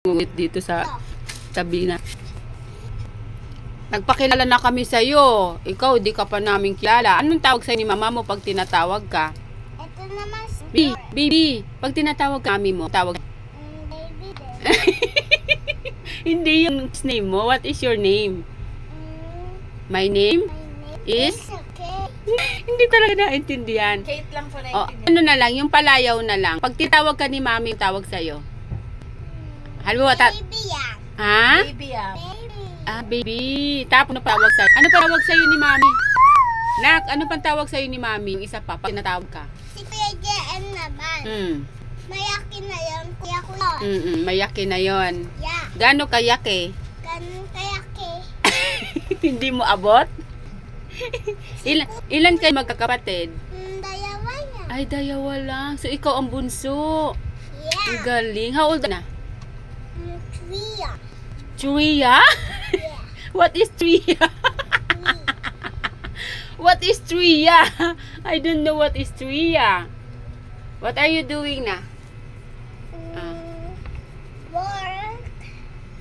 Ngunit dito sa tabi na. Nagpakilala na kami sa'yo. Ikaw, di ka pa namin kilala. Anong tawag sa'yo ni mama mo pag tinatawag ka? Ito naman si Baby. Pag tinatawag kami mo, tawag. baby din. Hindi yung name mo. What is your name? My name is? Okay. Hindi talaga naintindihan. Kate lang po Oh, na ano na lang, yung palayaw na lang. Pag titawag ka ni mami, tawag sa'yo. Halimbawa, Baby yan. ha? Baby ah. Baby. Ah, baby. Tapos ano tawag sa'yo? Ano pa tawag sa'yo ni mami? Nak, ano pang tawag sa'yo ni mami? Yung isa pa, pag tinatawag ka. Si Kuya JM naman. Mayakin na yun. Kuya ko yun. Mayaki na yon. Yeah. Gano kayaki? Ganun kayaki. Hindi mo abot? Ilan kayo magkakapatid? Dalawa yan. Ay, dalawa lang. So, ikaw ang bunso. Yeah. Ang galing. How old na? Tria. Tria? Yeah. What is Tria? What is Tria? I don't know what is Tria. What are you doing na? Work.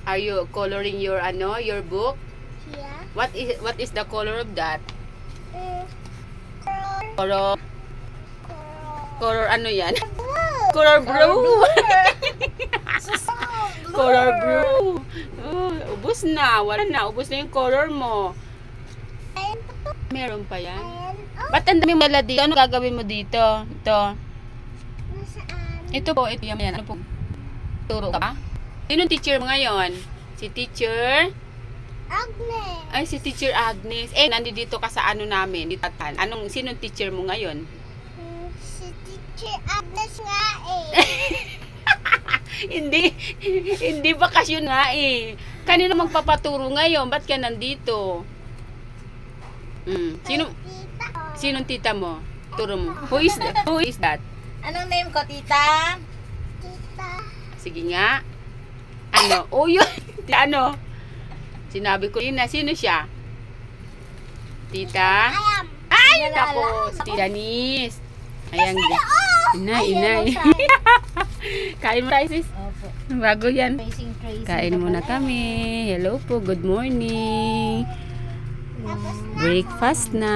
Are you coloring your your book? Yeah. What is the color of that? Color. Color ano yan? Color blue. Color blue. Oh, ubos na. Wala na. Ubos na yung color mo. Meron pa yan. Ba't ang daming melody? Ano gagawin mo dito? Ito. Ito po. Ito yan. Ano po? Turo ka ba? Sinong teacher mo ngayon? Si teacher? Agnes. Ay, si teacher Agnes. Nandito ka sa ano namin. Dito. Sinong teacher mo ngayon? Si teacher Agnes nga eh. Hindi bakasyon nga eh. Kanino magpapaturo ngayon? Ba't ka nandito? Sinong tita mo? Turo mo. Who is that? Anong name ko, tita? Tita. Sige nga. Ano? Oh, yun. Ano? Sinabi ko na. Sino siya? Tita? Ayam. Ay, ako. Si Janice. Ayan. Inay. Kain mo tayo, sis. Opo. Bago yan. Facing Tracy. Kain muna kami. Hello po. Good morning. Tapos na. Breakfast na.